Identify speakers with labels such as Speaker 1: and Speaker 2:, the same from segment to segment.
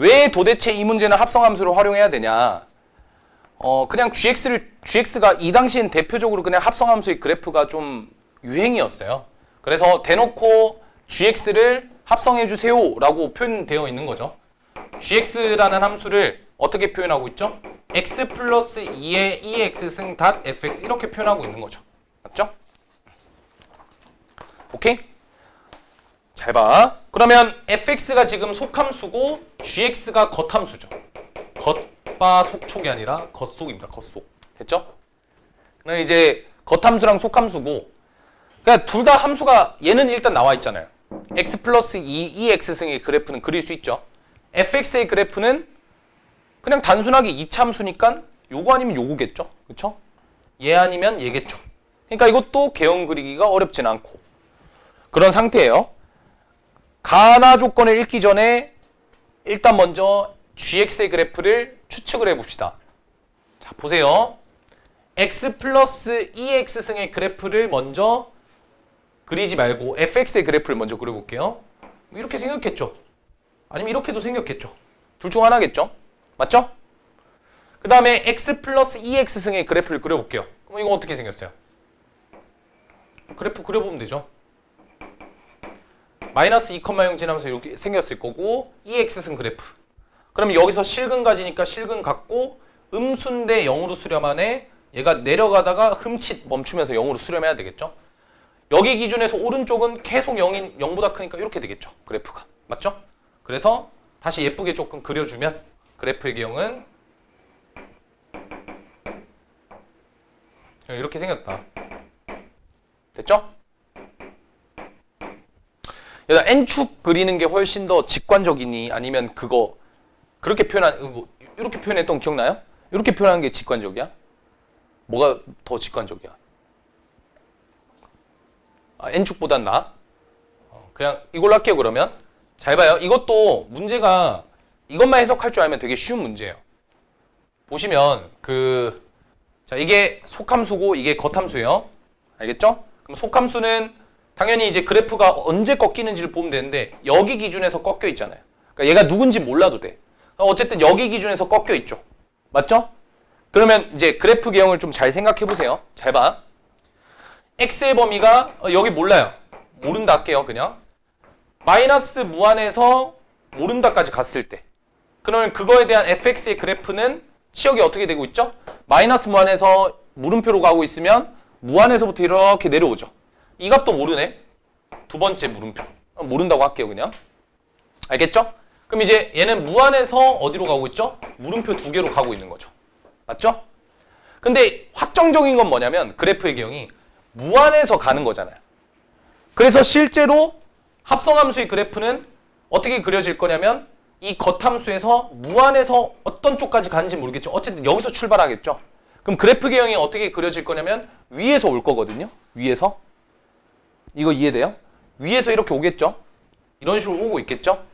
Speaker 1: 왜 도대체 이 문제는 합성함수를 활용해야 되냐? 그냥 GX가 이 당시엔 대표적으로 그냥 합성함수의 그래프가 좀 유행이었어요. 그래서 대놓고 GX를 합성해주세요 라고 표현되어 있는 거죠. GX라는 함수를 어떻게 표현하고 있죠? x 플러스 2의 2x 승 닷 fx 이렇게 표현하고 있는 거죠. 맞죠? 오케이? 잘 봐. 그러면 fx가 지금 속함수고 gx가 겉함수죠. 겉바 속촉이 아니라 겉속입니다. 겉속. 됐죠? 그럼 이제 겉함수랑 속함수고, 그러니까 둘 다 함수가 얘는 일단 나와 있잖아요. x 플러스 2 2x승의 그래프는 그릴 수 있죠. fx의 그래프는 그냥 단순하게 2차 함수니까 요거 아니면 요거겠죠. 그쵸? 얘 아니면 얘겠죠. 그러니까 이것도 개형 그리기가 어렵진 않고 그런 상태예요. 가나 조건을 읽기 전에 일단 먼저 gx의 그래프를 추측을 해봅시다. 자, 보세요. x 플러스 2x승의 그래프를 먼저 그리지 말고 fx의 그래프를 먼저 그려볼게요. 이렇게 생겼겠죠? 아니면 이렇게도 생겼겠죠? 둘 중 하나겠죠? 맞죠? 그 다음에 x 플러스 2x승의 그래프를 그려볼게요. 그럼 이거 어떻게 생겼어요? 그래프 그려보면 되죠. 마이너스 2,0 지나면서 이렇게 생겼을 거고 2x승 그래프. 그럼 여기서 실근 가지니까 실근 갖고 음수인데 0으로 수렴하네. 얘가 내려가다가 흠칫 멈추면서 0으로 수렴해야 되겠죠? 여기 기준에서 오른쪽은 계속 0보다 크니까 이렇게 되겠죠. 그래프가. 맞죠? 그래서 다시 예쁘게 조금 그려주면 그래프의 개형은 이렇게 생겼다. 됐죠? 얘가 n축 그리는 게 훨씬 더 직관적이니 아니면 그거 그렇게 이렇게 표현했던 거 기억나요? 이렇게 표현하는 게 직관적이야? 뭐가 더 직관적이야? n축보단 나아? 그냥 이걸로 할게요. 그러면 잘 봐요. 이것도 문제가 이것만 해석할 줄 알면 되게 쉬운 문제예요. 보시면 자, 이게 속함수고 이게 겉함수예요. 알겠죠? 그럼 속함수는 당연히 이제 그래프가 언제 꺾이는지를 보면 되는데 여기 기준에서 꺾여 있잖아요. 그러니까 얘가 누군지 몰라도 돼. 어쨌든 여기 기준에서 꺾여 있죠. 맞죠? 그러면 이제 그래프 개형을 좀 잘 생각해 보세요. 잘 봐. x의 범위가 여기 몰라요. 모른다 할게요. 그냥 마이너스 무한에서 모른다까지 갔을 때 그러면 그거에 대한 fx의 그래프는 치역이 어떻게 되고 있죠? 마이너스 무한에서 물음표로 가고 있으면 무한에서부터 이렇게 내려오죠. 이 값도 모르네. 두 번째 물음표. 모른다고 할게요. 그냥. 알겠죠? 그럼 이제 얘는 무한에서 어디로 가고 있죠? 물음표 두 개로 가고 있는 거죠. 맞죠? 근데 확정적인 건 뭐냐면 그래프의 개형이 무한에서 가는 거잖아요. 그래서 실제로 합성함수의 그래프는 어떻게 그려질 거냐면 이 겉함수에서 무한에서 어떤 쪽까지 가는지 모르겠죠. 어쨌든 여기서 출발하겠죠. 그럼 그래프 개형이 어떻게 그려질 거냐면 위에서 올 거거든요. 위에서. 이거 이해돼요? 위에서 이렇게 오겠죠. 이런 식으로 오고 있겠죠.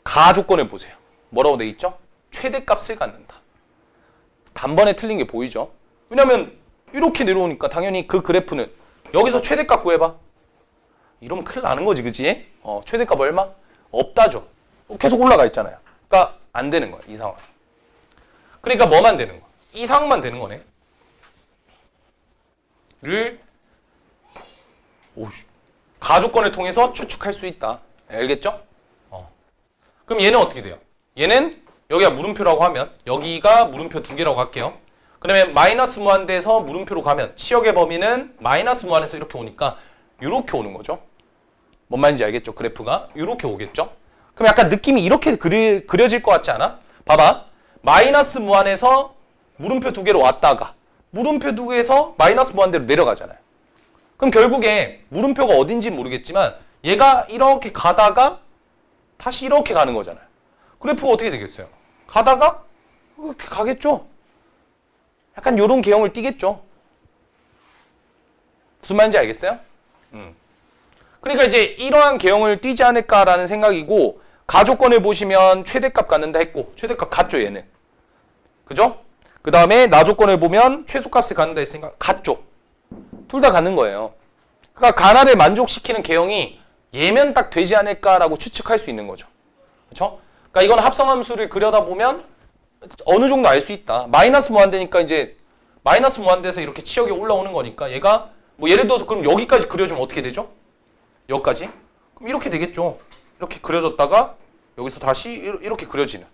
Speaker 1: 가 조건을 보세요. 뭐라고 돼 있죠? 최대값을 갖는다. 단번에 틀린 게 보이죠? 왜냐면 이렇게 내려오니까 당연히 그 그래프는 여기서 최대값 구해봐. 이러면 큰일 나는 거지, 그치? 최대값 얼마? 없다죠. 계속 올라가 있잖아요. 그러니까 안 되는 거야, 이 상황. 그러니까 뭐만 되는 거야? 이 상황만 되는 거네. 가조건을 통해서 추측할 수 있다. 알겠죠? 그럼 얘는 어떻게 돼요? 얘는 여기가 물음표라고 하면 여기가 물음표 두 개라고 할게요. 그러면 마이너스 무한대에서 물음표로 가면 치역의 범위는 마이너스 무한에서 이렇게 오니까 이렇게 오는 거죠. 뭔 말인지 알겠죠? 그래프가 이렇게 오겠죠? 그럼 약간 느낌이 이렇게 그려질 것 같지 않아? 봐봐. 마이너스 무한에서 물음표 두 개로 왔다가 물음표 두 개에서 마이너스 무한대로 내려가잖아요. 그럼 결국에 물음표가 어딘지 모르겠지만 얘가 이렇게 가다가 다시 이렇게 가는 거잖아요. 그래프가 어떻게 되겠어요? 가다가 이렇게 가겠죠? 약간 이런 개형을 띠겠죠? 무슨 말인지 알겠어요? 그러니까 이제 이러한 개형을 띠지 않을까라는 생각이고 가조건을 보시면 최대값 갖는다 했고 최대값 같죠 얘는. 그죠? 그 다음에 나조건을 보면 최소값을 갖는다 했으니까 같죠? 둘 다 갖는 거예요. 그러니까 가나를 만족시키는 개형이 얘면 딱 되지 않을까라고 추측할 수 있는 거죠. 그렇죠? 그러니까 이건 합성함수를 그려다 보면 어느 정도 알 수 있다. 마이너스 무한대니까 이제 마이너스 무한대에서 이렇게 치역이 올라오는 거니까 얘가 뭐 예를 들어서 그럼 여기까지 그려주면 어떻게 되죠? 여기까지? 그럼 이렇게 되겠죠. 이렇게 그려졌다가 여기서 다시 이렇게 그려지는.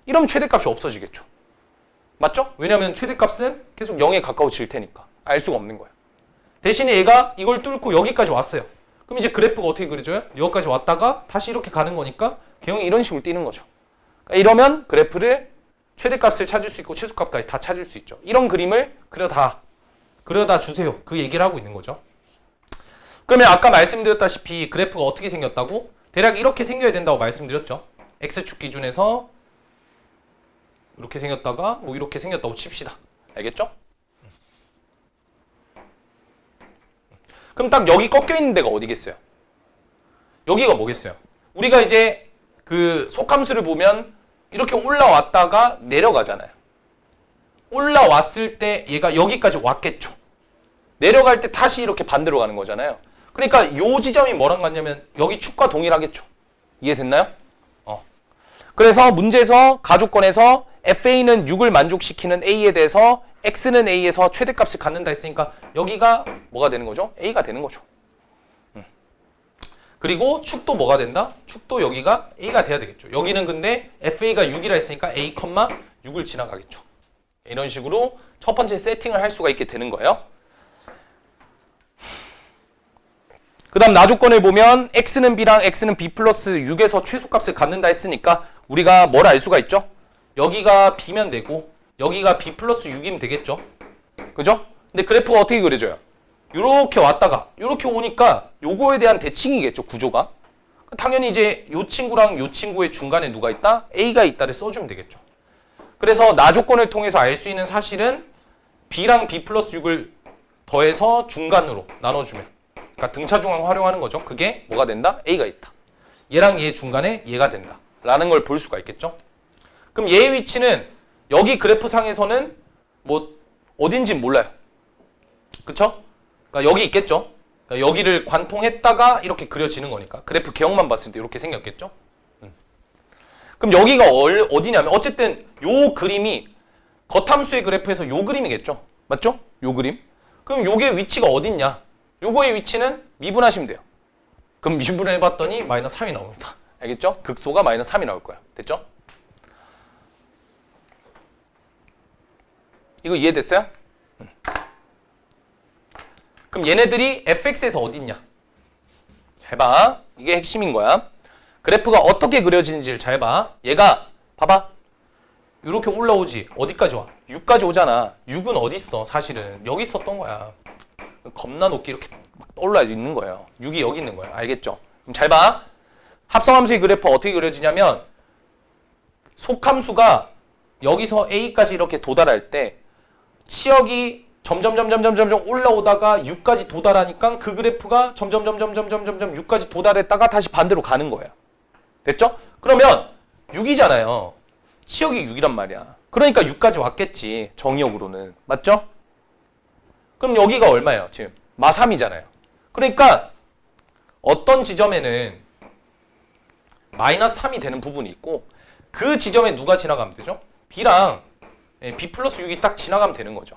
Speaker 1: 이러면 최대값이 없어지겠죠. 맞죠? 왜냐하면 최대값은 계속 0에 가까워질 테니까 알 수가 없는 거예요. 대신에 얘가 이걸 뚫고 여기까지 왔어요. 그럼 이제 그래프가 어떻게 그려져요? 여기까지 왔다가 다시 이렇게 가는 거니까 개형이 이런 식으로 뛰는 거죠. 그러니까 이러면 그래프를 최대값을 찾을 수 있고 최소값까지 다 찾을 수 있죠. 이런 그림을 그려다 주세요. 그 얘기를 하고 있는 거죠. 그러면 아까 말씀드렸다시피 그래프가 어떻게 생겼다고? 대략 이렇게 생겨야 된다고 말씀드렸죠. X축 기준에서 이렇게 생겼다가 뭐 이렇게 생겼다고 칩시다. 알겠죠? 그럼 딱 여기 꺾여 있는 데가 어디겠어요? 여기가 뭐겠어요? 우리가 이제 그 속함수를 보면 이렇게 올라왔다가 내려가잖아요. 올라왔을 때 얘가 여기까지 왔겠죠. 내려갈 때 다시 이렇게 반대로 가는 거잖아요. 그러니까 이 지점이 뭐랑 같냐면 여기 축과 동일하겠죠. 이해됐나요? 그래서 문제에서 가조건에서 FA는 6을 만족시키는 A에 대해서 X는 A에서 최대값을 갖는다 했으니까 여기가 뭐가 되는 거죠? A가 되는 거죠. 그리고 축도 뭐가 된다? 축도 여기가 A가 돼야 되겠죠. 여기는 근데 FA가 6이라 했으니까 A, 6을 지나가겠죠. 이런 식으로 첫 번째 세팅을 할 수가 있게 되는 거예요. 그 다음 나조건을 보면 X는 B랑 X는 B 플러스 6에서 최소값을 갖는다 했으니까 우리가 뭘 알 수가 있죠? 여기가 B면 되고 여기가 B 플러스 6이면 되겠죠? 그죠? 근데 그래프가 어떻게 그려져요? 요렇게 왔다가 요렇게 오니까 요거에 대한 대칭이겠죠, 구조가. 당연히 이제 요 친구랑 요 친구의 중간에 누가 있다? A가 있다를 써주면 되겠죠. 그래서 나조건을 통해서 알 수 있는 사실은 B랑 B 플러스 6을 더해서 중간으로 나눠주면, 그러니까 등차중앙 활용하는 거죠. 그게 뭐가 된다? A가 있다. 얘랑 얘 중간에 얘가 된다 라는 걸 볼 수가 있겠죠. 그럼 얘의 위치는 여기 그래프상에서는 뭐 어딘지 몰라요. 그쵸? 그러니까 여기 있겠죠. 그러니까 여기를 관통했다가 이렇게 그려지는 거니까 그래프 개형만 봤을 때 이렇게 생겼겠죠. 그럼 여기가 어디냐면 어쨌든 요 그림이 겉함수의 그래프에서 요 그림이겠죠. 맞죠? 요 그림. 그럼 요게 위치가 어딨냐? 요거의 위치는 미분하시면 돼요. 그럼 미분해봤더니 마이너스 3이 나옵니다. 알겠죠? 극소가 마이너스 3이 나올 거야. 됐죠? 이거 이해됐어요? 그럼 얘네들이 fx에서 어딨냐? 잘 봐. 이게 핵심인 거야. 그래프가 어떻게 그려지는지를 잘 봐. 얘가 봐봐. 이렇게 올라오지. 어디까지 와? 6까지 오잖아. 6은 어디 있어? 사실은 여기 있었던 거야. 겁나 높게 이렇게 막 떠올라 있는 거예요. 6이 여기 있는 거예요. 알겠죠? 그럼 잘 봐. 합성함수의 그래프 어떻게 그려지냐면 속함수가 여기서 A까지 이렇게 도달할 때 치역이 점점 올라오다가 6까지 도달하니까 그 그래프가 점점 6까지 도달했다가 다시 반대로 가는 거예요. 됐죠? 그러면 6이잖아요. 치역이 6이란 말이야. 그러니까 6까지 왔겠지. 정의역으로는. 맞죠? 그럼 여기가 얼마예요? 지금 마 3이잖아요. 그러니까 어떤 지점에는 마이너스 3이 되는 부분이 있고 그 지점에 누가 지나가면 되죠? B랑 B 플러스 6이 딱 지나가면 되는 거죠.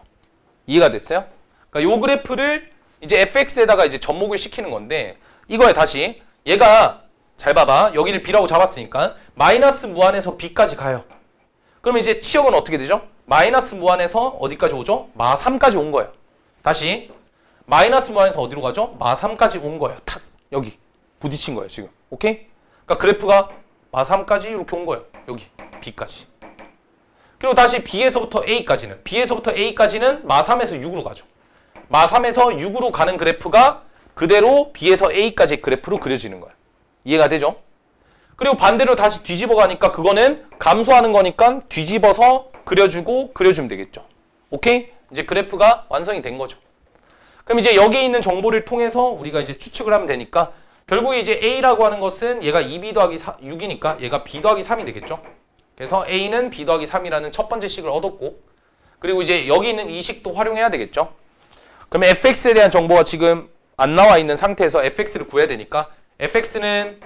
Speaker 1: 이해가 됐어요? 그러니까 요 그래프를 이제 fx에다가 이제 접목을 시키는 건데 이거에 다시 얘가 잘 봐봐. 여기를 B라고 잡았으니까 마이너스 무한에서 B까지 가요. 그럼 이제 치역은 어떻게 되죠? 마이너스 무한에서 어디까지 오죠? 마 3까지 온 거예요. 다시 마이너스 무한에서 어디로 가죠? 마 3까지 온 거예요. 탁 여기 부딪힌 거예요 지금. 오케이? 그러니까 그래프가 마 3까지 이렇게 온 거예요. 여기 B까지. 그리고 다시 B에서부터 A까지는 마 3에서 6으로 가죠. 마 3에서 6으로 가는 그래프가 그대로 B에서 A까지 그래프로 그려지는 거예요. 이해가 되죠? 그리고 반대로 다시 뒤집어 가니까 그거는 감소하는 거니까 뒤집어서 그려주고 그려주면 되겠죠. 오케이? 이제 그래프가 완성이 된 거죠. 그럼 이제 여기 있는 정보를 통해서 우리가 이제 추측을 하면 되니까 결국에 이제 A라고 하는 것은 얘가 2B 더하기 6이니까 얘가 B 더하기 3이 되겠죠. 그래서 A는 B 더하기 3이라는 첫 번째 식을 얻었고 그리고 이제 여기 있는 이 식도 활용해야 되겠죠. 그러면 fx에 대한 정보가 지금 안 나와 있는 상태에서 fx를 구해야 되니까 fx는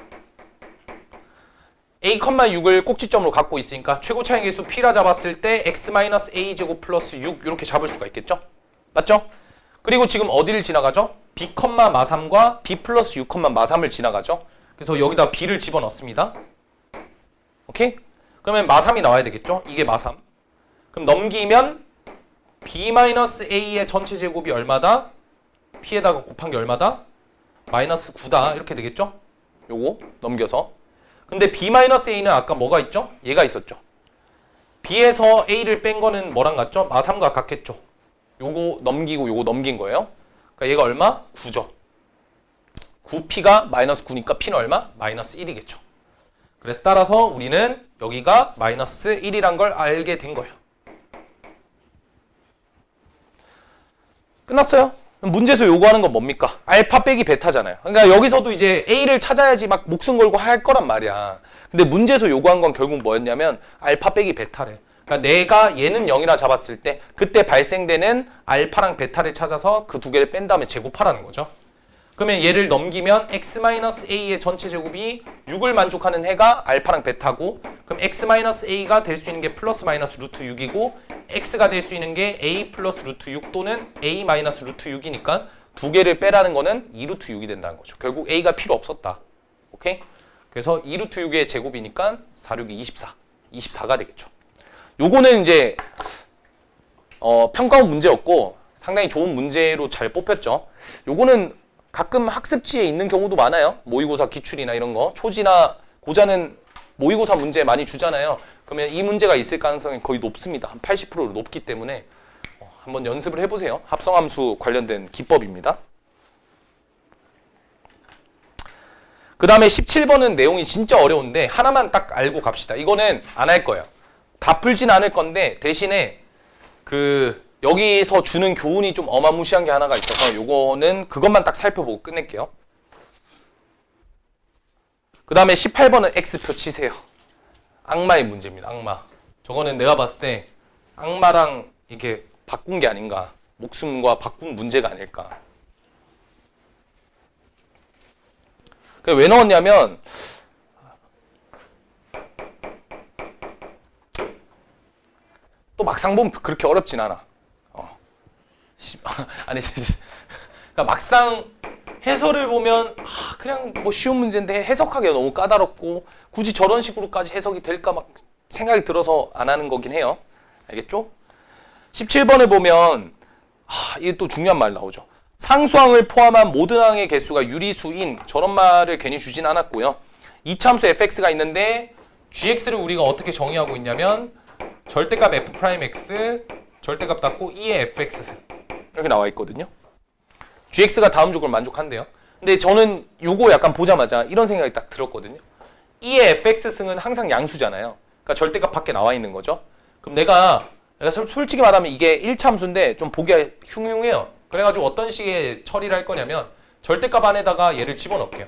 Speaker 1: a,6을 꼭지점으로 갖고 있으니까 최고 차이 계수 p라 잡았을 때 x-a 제곱 플러스 6 이렇게 잡을 수가 있겠죠? 맞죠? 그리고 지금 어디를 지나가죠? b, 마3과 b 플러스 6, 마3을 지나가죠? 그래서 여기다 b를 집어넣습니다. 오케이? 그러면 마3이 나와야 되겠죠? 이게 마3. 그럼 넘기면 b-a의 전체 제곱이 얼마다? p에다가 곱한 게 얼마다? 마이너스 9다. 이렇게 되겠죠? 요거 넘겨서. 근데 b-a는 아까 뭐가 있죠? 얘가 있었죠. b에서 a를 뺀 거는 뭐랑 같죠? 마3과 같겠죠. 요거 넘기고 요거 넘긴 거예요. 그러니까 얘가 얼마? 9죠. 9p가 마이너스 9니까 p는 얼마? 마이너스 1이겠죠. 그래서 따라서 우리는 여기가 마이너스 1이란 걸 알게 된 거예요. 끝났어요? 문제에서 요구하는 건 뭡니까? 알파 빼기 베타잖아요. 그러니까 여기서도 이제 A를 찾아야지 막 목숨 걸고 할 거란 말이야. 근데 문제에서 요구한 건 결국 뭐였냐면 알파 빼기 베타래. 그러니까 내가 얘는 0이라 잡았을 때 그때 발생되는 알파랑 베타를 찾아서 그 두 개를 뺀 다음에 제곱하라는 거죠. 그러면 얘를 넘기면 x-a의 전체 제곱이 6을 만족하는 해가 알파랑 베타고, 그럼 x-a가 될 수 있는 게 플러스 마이너스 루트 6이고 x가 될 수 있는 게 a 플러스 루트 6 또는 a 마이너스 루트 6이니까 두 개를 빼라는 거는 2 루트 6이 된다는 거죠. 결국 a가 필요 없었다. 오케이? 그래서 2 루트 6의 제곱이니까 4, 6이 24. 24가 되겠죠. 요거는 이제 평가원 문제였고 상당히 좋은 문제로 잘 뽑혔죠. 요거는 가끔 학습지에 있는 경우도 많아요. 모의고사 기출이나 이런 거. 초지나 고자는 모의고사 문제 많이 주잖아요. 그러면 이 문제가 있을 가능성이 거의 높습니다. 한 80% 높기 때문에 한번 연습을 해보세요. 합성함수 관련된 기법입니다. 그 다음에 17번은 내용이 진짜 어려운데 하나만 딱 알고 갑시다. 이거는 안 할 거예요. 다 풀진 않을 건데 대신에 여기서 주는 교훈이 좀 어마무시한 게 하나가 있어서 요거는 그것만 딱 살펴보고 끝낼게요. 그 다음에 18번은 X표 치세요. 악마의 문제입니다. 악마. 저거는 내가 봤을 때 악마랑 이렇게 바꾼 게 아닌가. 목숨과 바꾼 문제가 아닐까. 왜 넣었냐면 또 막상 보면 그렇게 어렵진 않아. 아니, 그러니까 막상 해설을 보면 그냥 뭐 쉬운 문제인데 해석하기가 너무 까다롭고 굳이 저런 식으로까지 해석이 될까 막 생각이 들어서 안 하는 거긴 해요. 알겠죠? 17번에 보면 이게 또 중요한 말 나오죠. 상수항을 포함한 모든 항의 개수가 유리수인 저런 말을 괜히 주진 않았고요. 이차함수 fx가 있는데 gx를 우리가 어떻게 정의하고 있냐면 절대값 f'x 절대값 닫고 2의 fx 이렇게 나와 있거든요. gx가 다음 조건을 만족한대요. 근데 저는 요거 약간 보자마자 이런 생각이 딱 들었거든요. 2의 fx승은 항상 양수잖아요. 그러니까 절대값 밖에 나와 있는 거죠. 그럼 내가 솔직히 말하면 이게 1차 함수인데 좀 보기가 흉흉해요. 그래가지고 어떤 식의 처리를 할 거냐면 절대값 안에다가 얘를 집어넣을게요.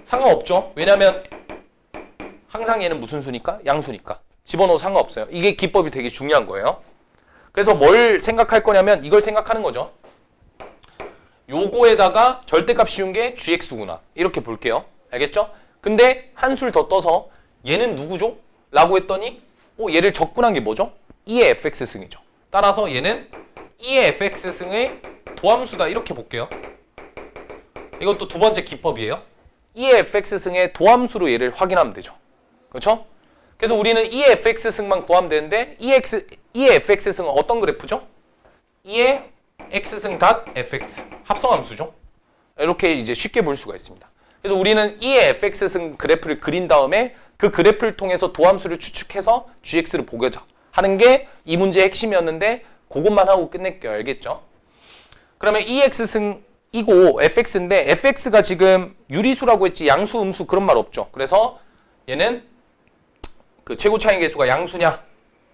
Speaker 1: 상관없죠. 왜냐면 항상 얘는 무슨 수니까? 양수니까. 집어넣어도 상관없어요. 이게 기법이 되게 중요한 거예요. 그래서 뭘 생각할 거냐면 이걸 생각하는 거죠. 요거에다가 절대값 씌운 게 gx구나. 이렇게 볼게요. 알겠죠? 근데 한 술 더 떠서 얘는 누구죠? 라고 했더니 얘를 적분한 게 뭐죠? 2의 fx승이죠. 따라서 얘는 2의 fx승의 도함수다. 이렇게 볼게요. 이것도 두 번째 기법이에요. 2의 fx승의 도함수로 얘를 확인하면 되죠. 그렇죠? 그래서 우리는 2의 fx승만 구하면 되는데 2의 fx승은 어떤 그래프죠? 2의 x승 닷 fx 합성함수죠. 이렇게 이제 쉽게 볼 수가 있습니다. 그래서 우리는 2의 fx승 그래프를 그린 다음에 그 그래프를 통해서 도함수를 추측해서 gx를 보고자 하는 게 이 문제의 핵심이었는데 그것만 하고 끝낼게요. 알겠죠? 그러면 2x승이고 fx인데 fx가 지금 유리수라고 했지 양수, 음수 그런 말 없죠. 그래서 얘는 그 최고 차이 계수가 양수냐,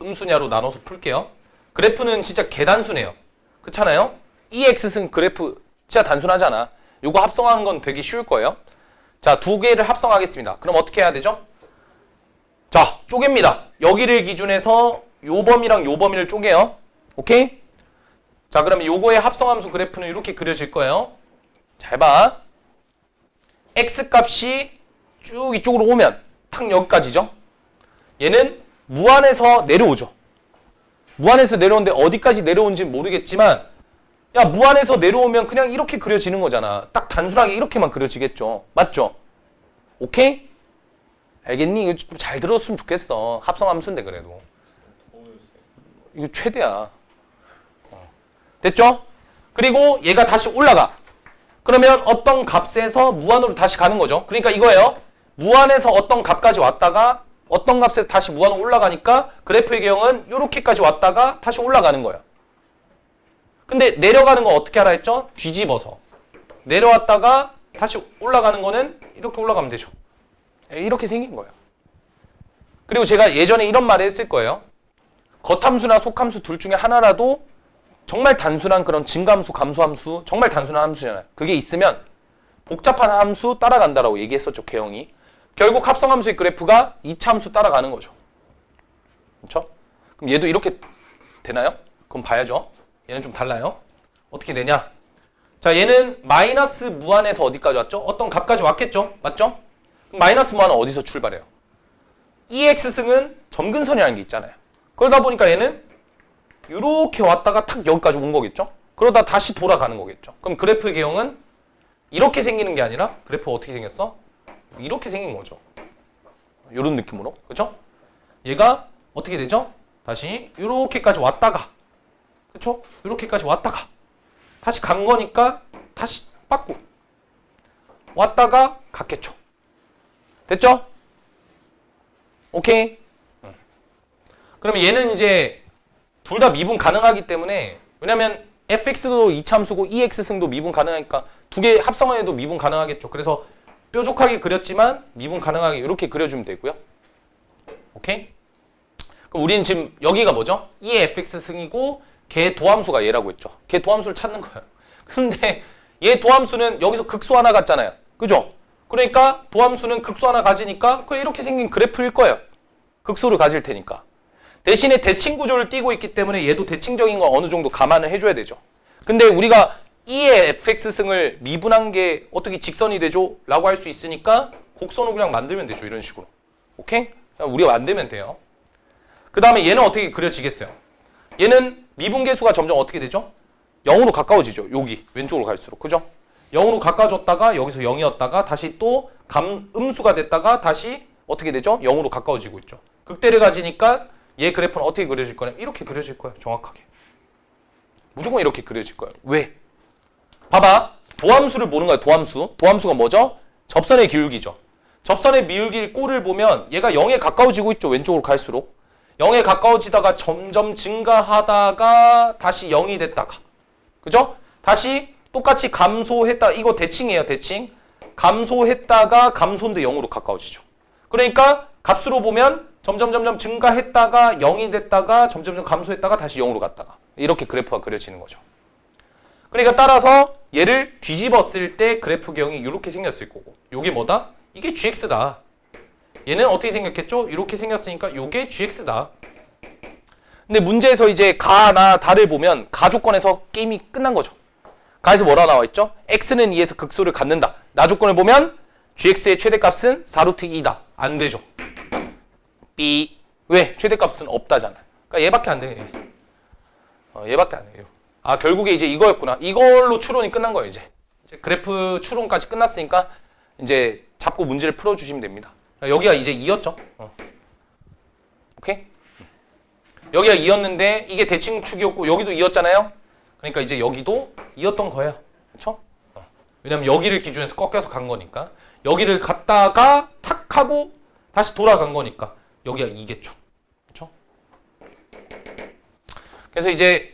Speaker 1: 음수냐로 나눠서 풀게요. 그래프는 진짜 개단수네요. 그렇잖아요? 2x승 그래프 진짜 단순하잖아. 이거 합성하는 건 되게 쉬울 거예요. 자, 두 개를 합성하겠습니다. 그럼 어떻게 해야 되죠? 자, 쪼갭니다. 여기를 기준해서 요 범위랑 요 범위를 쪼개요. 오케이? 자, 그러면 요거의 합성함수 그래프는 이렇게 그려질 거예요. 잘 봐. x값이 쭉 이쪽으로 오면 탁 여기까지죠. 얘는 무한에서 내려오죠. 무한에서 내려오는데 어디까지 내려온지 모르겠지만 야 무한에서 내려오면 그냥 이렇게 그려지는 거잖아. 딱 단순하게 이렇게만 그려지겠죠. 맞죠? 오케이? 알겠니? 이거 좀 잘 들었으면 좋겠어. 합성함수인데 그래도. 이거 최대야. 됐죠? 그리고 얘가 다시 올라가. 그러면 어떤 값에서 무한으로 다시 가는 거죠. 그러니까 이거예요. 무한에서 어떤 값까지 왔다가 어떤 값에서 다시 무한으로 올라가니까 그래프의 개형은 이렇게까지 왔다가 다시 올라가는 거예요. 근데 내려가는 거 어떻게 하라 했죠? 뒤집어서. 내려왔다가 다시 올라가는 거는 이렇게 올라가면 되죠. 이렇게 생긴 거예요. 그리고 제가 예전에 이런 말을 했을 거예요. 겉함수나 속함수 둘 중에 하나라도 정말 단순한 그런 증가함수, 감소함수, 정말 단순한 함수잖아요. 그게 있으면 복잡한 함수 따라간다라고 얘기했었죠, 개형이. 결국 합성함수의 그래프가 2차 함수 따라가는 거죠. 그렇죠? 그럼 얘도 이렇게 되나요? 그럼 봐야죠. 얘는 좀 달라요. 어떻게 되냐? 자, 얘는 마이너스 무한에서 어디까지 왔죠? 어떤 값까지 왔겠죠? 맞죠? 그럼 마이너스 무한은 어디서 출발해요? EX승은 점근선이라는 게 있잖아요. 그러다 보니까 얘는 이렇게 왔다가 탁 여기까지 온 거겠죠? 그러다 다시 돌아가는 거겠죠? 그럼 그래프의 개형은 이렇게 생기는 게 아니라 그래프가 어떻게 생겼어? 이렇게 생긴 거죠. 이런 느낌으로. 그렇죠? 얘가 어떻게 되죠? 다시 이렇게까지 왔다가 그렇죠? 이렇게까지 왔다가 다시 간 거니까 다시 빠꾸 왔다가 갔겠죠. 됐죠? 오케이? 그러면 얘는 이제 둘 다 미분 가능하기 때문에 왜냐면 fx도 이차함수고 ex승도 미분 가능하니까 두 개 합성해도 미분 가능하겠죠. 그래서 뾰족하게 그렸지만 미분 가능하게 이렇게 그려주면 되고요. 오케이? 그럼 우리는 지금 여기가 뭐죠? 2의 fx승이고 걔 도함수가 얘라고 했죠. 걔 도함수를 찾는 거예요. 근데 얘 도함수는 여기서 극소 하나 같잖아요. 그죠? 그러니까 도함수는 극소 하나 가지니까 그냥 이렇게 생긴 그래프일 거예요. 극소를 가질 테니까. 대신에 대칭 구조를 띠고 있기 때문에 얘도 대칭적인 거 어느 정도 감안을 해줘야 되죠. 근데 우리가 2의 fx승을 미분한 게 어떻게 직선이 되죠? 라고 할 수 있으니까 곡선을 그냥 만들면 되죠. 이런 식으로. 오케이? 그냥 우리가 만들면 돼요. 그 다음에 얘는 어떻게 그려지겠어요? 얘는 미분계수가 점점 어떻게 되죠? 0으로 가까워지죠. 여기 왼쪽으로 갈수록. 그죠? 0으로 가까워졌다가 여기서 0이었다가 다시 또 음수가 됐다가 다시 어떻게 되죠? 0으로 가까워지고 있죠. 극대를 가지니까 얘 그래프는 어떻게 그려질 거냐? 이렇게 그려질 거예요. 정확하게. 무조건 이렇게 그려질 거예요. 왜? 봐봐. 도함수를 보는 거예요. 도함수. 도함수가 뭐죠? 접선의 기울기죠. 접선의 미울기 꼴을 보면 얘가 0에 가까워지고 있죠. 왼쪽으로 갈수록. 0에 가까워지다가 점점 증가하다가 다시 0이 됐다가. 그죠? 다시 똑같이 감소했다. 이거 대칭이에요. 대칭. 감소했다가 감소인데 0으로 가까워지죠. 그러니까 값으로 보면 점점 증가했다가 0이 됐다가 점점 감소했다가 다시 0으로 갔다가 이렇게 그래프가 그려지는 거죠. 그러니까 따라서 얘를 뒤집었을 때 그래프 개형이 이렇게 생겼을 거고 요게 뭐다? 이게 gx다. 얘는 어떻게 생겼겠죠? 이렇게 생겼으니까 요게 gx다. 근데 문제에서 이제 가나 다를 보면 가 조건에서 게임이 끝난 거죠. 가에서 뭐라 나와 있죠? x는 2에서 극소를 갖는다. 나 조건을 보면 gx의 최대값은 4루트 2다. 안 되죠. B. 왜? 최대값은 없다잖아. 그러니까 얘밖에 안 돼. 얘밖에 안 돼요. 아, 결국에 이제 이거였구나. 이걸로 추론이 끝난 거예요, 이제. 그래프 추론까지 끝났으니까 이제 잡고 문제를 풀어주시면 됩니다. 여기가 이제 2였죠. 오케이? 여기가 2였는데 이게 대칭축이었고 여기도 2였잖아요. 그러니까 이제 여기도 2였던 거예요. 그렇죠? 왜냐면 여기를 기준에서 꺾여서 간 거니까. 여기를 갔다가 탁 하고 다시 돌아간 거니까 여기가 2겠죠. 그렇죠? 그래서 이제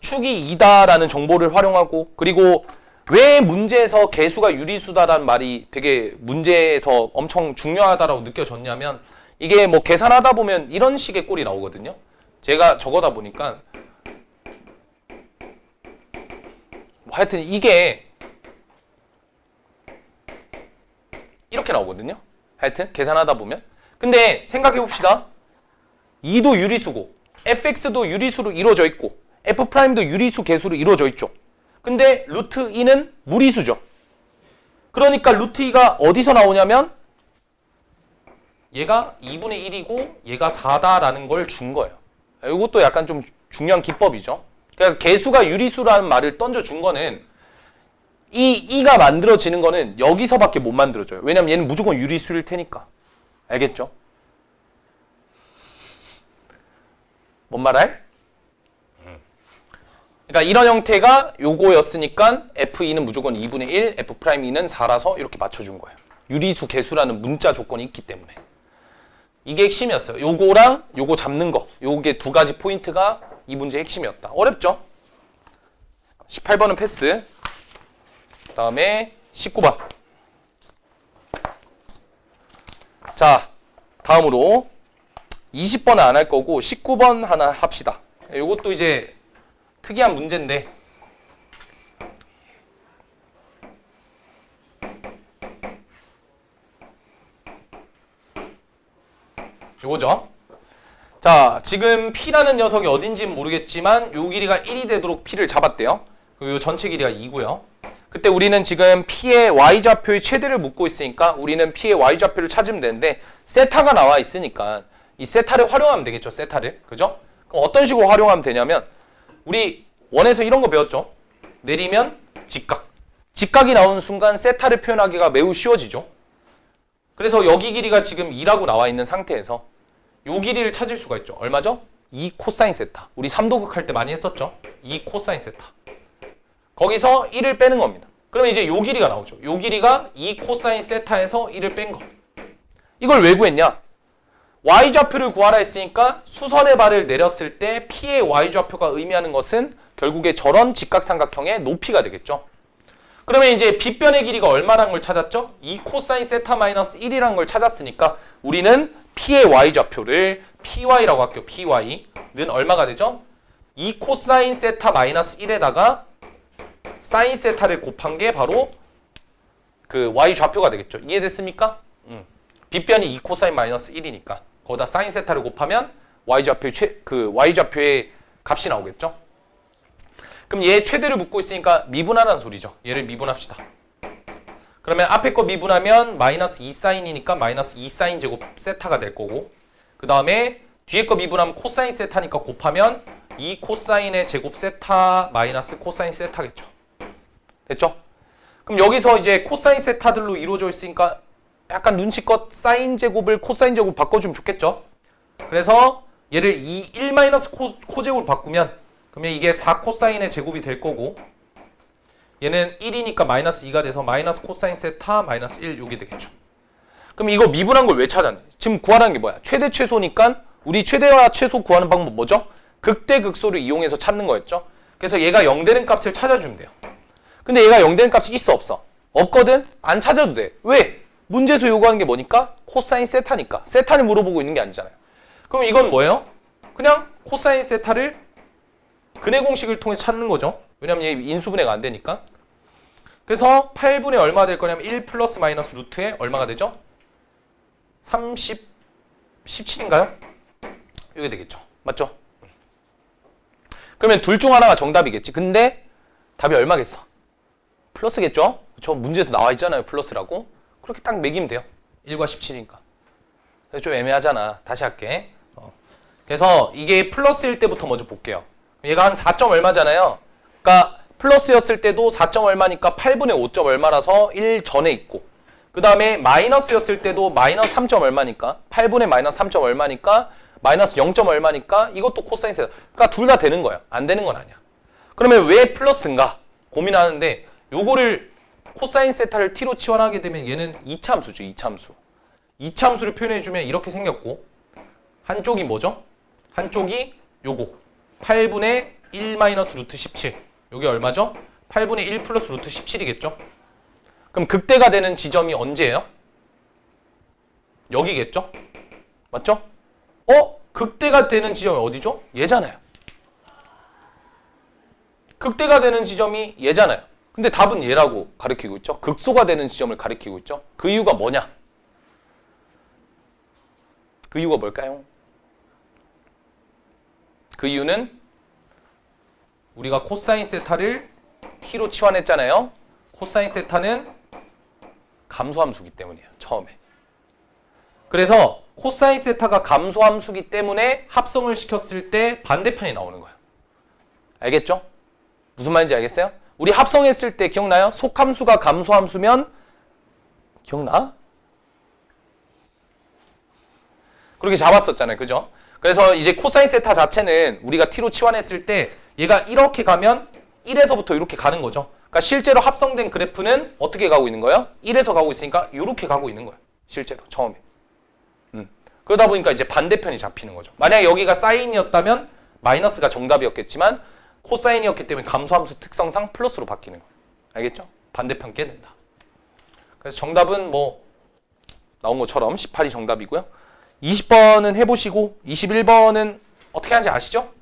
Speaker 1: 축이 2다라는 정보를 활용하고 그리고 왜 문제에서 개수가 유리수다라는 말이 되게 문제에서 엄청 중요하다라고 느껴졌냐면 이게 뭐 계산하다 보면 이런 식의 꼴이 나오거든요. 제가 적어다 보니까 뭐 하여튼 이게 이렇게 나오거든요. 하여튼 계산하다 보면 근데 생각해 봅시다. 2도 유리수고 fx도 유리수로 이루어져 있고 f'도 유리수 개수로 이루어져 있죠. 근데 루트 2는 무리수죠. 그러니까 루트 2가 어디서 나오냐면 얘가 2분의 1이고 얘가 4다라는 걸 준 거예요. 이것도 약간 좀 중요한 기법이죠. 그러니까 개수가 유리수라는 말을 던져준 거는 이 2가 만들어지는 거는 여기서밖에 못 만들어져요. 왜냐면 얘는 무조건 유리수일 테니까. 알겠죠? 뭔 말할? 그러니까 이런 형태가 요거였으니까 F2는 무조건 2분의 1, F'2는 4라서 이렇게 맞춰준 거예요. 유리수 개수라는 문자 조건이 있기 때문에. 이게 핵심이었어요. 요거랑 요거 잡는 거. 요게 두 가지 포인트가 이 문제의 핵심이었다. 어렵죠? 18번은 패스. 그 다음에 19번. 자, 다음으로 20번은 안 할 거고 19번 하나 합시다. 요것도 이제 특이한 문제인데 요거죠. 자, 지금 P라는 녀석이 어딘지는 모르겠지만 요 길이가 1이 되도록 P를 잡았대요. 그리고 요 전체 길이가 2고요. 그때 우리는 지금 P의 Y좌표의 최대를 묻고 있으니까 우리는 P의 Y좌표를 찾으면 되는데 세타가 나와 있으니까 이 세타를 활용하면 되겠죠. 세타를. 그죠? 그럼 어떤 식으로 활용하면 되냐면 우리 원에서 이런 거 배웠죠. 내리면 직각. 직각이 나오는 순간 세타를 표현하기가 매우 쉬워지죠. 그래서 여기 길이가 지금 2라고 나와 있는 상태에서 요 길이를 찾을 수가 있죠. 얼마죠? 2 코사인 세타. 우리 3도극 할 때 많이 했었죠. 2 코사인 세타. 거기서 1을 빼는 겁니다. 그러면 이제 요 길이가 나오죠. 요 길이가 2 코사인 세타에서 1을 뺀 거. 이걸 왜 구했냐? Y좌표를 구하라 했으니까 수선의 발을 내렸을 때 P의 Y좌표가 의미하는 것은 결국에 저런 직각삼각형의 높이가 되겠죠. 그러면 이제 빗변의 길이가 얼마라는 걸 찾았죠? 2 코사인 세타 마이너스 1이라는 걸 찾았으니까 우리는 P의 Y좌표를 PY라고 할게요. PY는 얼마가 되죠? 2 코사인 세타 마이너스 1에다가 사인 세타를 곱한 게 바로 그 Y좌표가 되겠죠. 이해됐습니까? 빗변이 2 코사인 마이너스 1이니까 거기다 사인 세타를 곱하면 Y좌표의 값이 나오겠죠. 그럼 얘 최대를 묻고 있으니까 미분하라는 소리죠. 얘를 미분합시다. 그러면 앞에 거 미분하면 마이너스 2 사인이니까 마이너스 2 사인 제곱 세타가 될 거고 그 다음에 뒤에 거 미분하면 코사인 세타니까 곱하면 2 코사인의 제곱 세타 마이너스 코사인 세타겠죠. 됐죠? 그럼 여기서 이제 코사인 세타들로 이루어져 있으니까 약간 눈치껏 사인 제곱을 코사인 제곱 바꿔주면 좋겠죠? 그래서 얘를 1 마이너스 코제곱을 바꾸면 그러면 이게 4 코사인의 제곱이 될 거고 얘는 1이니까 마이너스 2가 돼서 마이너스 코사인 세타 마이너스 1 요게 되겠죠. 그럼 이거 미분한 걸 왜 찾았니? 지금 구하라는 게 뭐야? 최대 최소니까 우리 최대와 최소 구하는 방법 뭐죠? 극대 극소를 이용해서 찾는 거였죠. 그래서 얘가 0 되는 값을 찾아주면 돼요. 근데 얘가 0 되는 값이 있어 없어? 없거든? 안 찾아도 돼. 왜? 문제에서 요구하는 게 뭐니까? 코사인 세타니까. 세타를 물어보고 있는 게 아니잖아요. 그럼 이건 뭐예요? 그냥 코사인 세타를 근해 공식을 통해 찾는 거죠. 왜냐면 얘 인수분해가 안 되니까. 그래서 8분의 얼마 될 거냐면 1 플러스 마이너스 루트에 얼마가 되죠? 17인가요? 이게 되겠죠. 맞죠? 그러면 둘 중 하나가 정답이겠지. 근데 답이 얼마겠어? 플러스겠죠? 저 문제에서 나와 있잖아요. 플러스라고. 그렇게 딱 매기면 돼요. 1과 17이니까. 좀 애매하잖아. 다시 할게. 그래서 이게 플러스일 때부터 먼저 볼게요. 얘가 한 4점 얼마잖아요. 그러니까 플러스였을 때도 4점 얼마니까 8분의 5점 얼마라서 1 전에 있고 그 다음에 마이너스였을 때도 마이너스 3점 얼마니까 8분의 마이너스 3점 얼마니까 마이너스 0점 얼마니까 이것도 코사인 세타. 그러니까 둘 다 되는 거야. 안 되는 건 아니야. 그러면 왜 플러스인가 고민하는데 요거를 코사인 세타를 t로 치환하게 되면 얘는 이차함수죠. 이차함수. 이차함수를 표현해주면 이렇게 생겼고 한쪽이 뭐죠? 한쪽이 요거 8분의 1 마이너스 루트 17 요게 얼마죠? 8분의 1 플러스 루트 17이겠죠? 그럼 극대가 되는 지점이 언제예요? 여기겠죠? 맞죠? 극대가 되는 지점이 어디죠? 얘잖아요. 극대가 되는 지점이 얘잖아요. 근데 답은 얘라고 가리키고 있죠? 극소가 되는 지점을 가리키고 있죠? 그 이유가 뭐냐? 그 이유가 뭘까요? 그 이유는 우리가 코사인 세타를 t로 치환했잖아요. 코사인 세타는 감소함수기 때문이에요. 처음에. 그래서 코사인 세타가 감소함수기 때문에 합성을 시켰을 때 반대편이 나오는 거예요. 알겠죠? 무슨 말인지 알겠어요? 우리 합성했을 때 기억나요? 속함수가 감소함수면 기억나? 그렇게 잡았었잖아요. 그죠? 그래서 이제 코사인 세타 자체는 우리가 t로 치환했을 때 얘가 이렇게 가면 1에서부터 이렇게 가는 거죠. 그러니까 실제로 합성된 그래프는 어떻게 가고 있는 거예요? 1에서 가고 있으니까 이렇게 가고 있는 거예요. 실제로 처음에. 그러다 보니까 이제 반대편이 잡히는 거죠. 만약에 여기가 사인이었다면 마이너스가 정답이었겠지만 코사인이었기 때문에 감소함수 특성상 플러스로 바뀌는 거예요. 알겠죠? 반대편 깨낸다. 그래서 정답은 뭐 나온 것처럼 18이 정답이고요. 20번은 해보시고 21번은 어떻게 하는지 아시죠?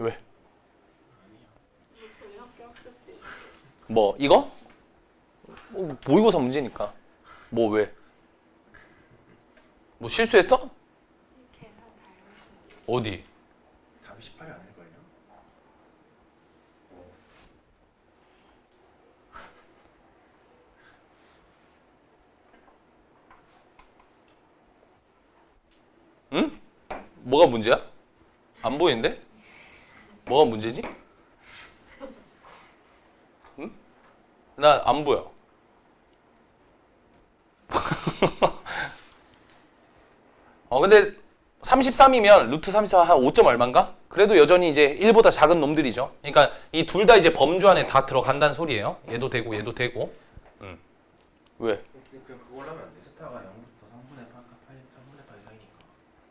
Speaker 1: 왜? 뭐 이거? 모의고사 문제니까. 뭐 왜? 뭐 실수했어? 어디?
Speaker 2: 답이 18이 아닐걸요?
Speaker 1: 응? 뭐가 문제야? 안 보이는데? 뭐가 문제지? 응? 나 안 보여. 근데 33이면 루트 33 한 5점 얼마인가? 그래도 여전히 이제 1보다 작은 놈들이죠. 그러니까 이 둘 다 이제 범주 안에 다 들어간다는 소리예요. 얘도 되고 얘도 되고. 왜?
Speaker 2: 그냥 그걸로 하면 안 돼. 세타가 0부터 3분의 8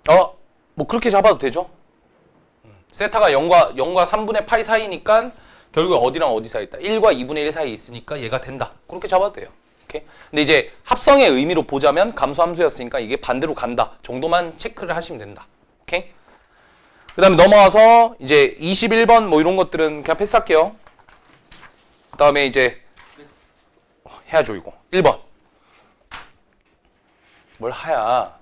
Speaker 2: 사이니까.
Speaker 1: 뭐 그렇게 잡아도 되죠. 세타가 0과 3분의 8 사이니까 결국 어디랑 어디 사이 있다. 1과 2분의 1 사이에 있으니까 얘가 된다. 그렇게 잡아도 돼요. 오케이? 근데 이제 합성의 의미로 보자면 감소함수였으니까 이게 반대로 간다 정도만 체크를 하시면 된다. 오케이? 그 다음에 넘어와서 이제 21번 뭐 이런 것들은 그냥 패스할게요. 그 다음에 이제 해야죠 이거. 1번 뭘 하야.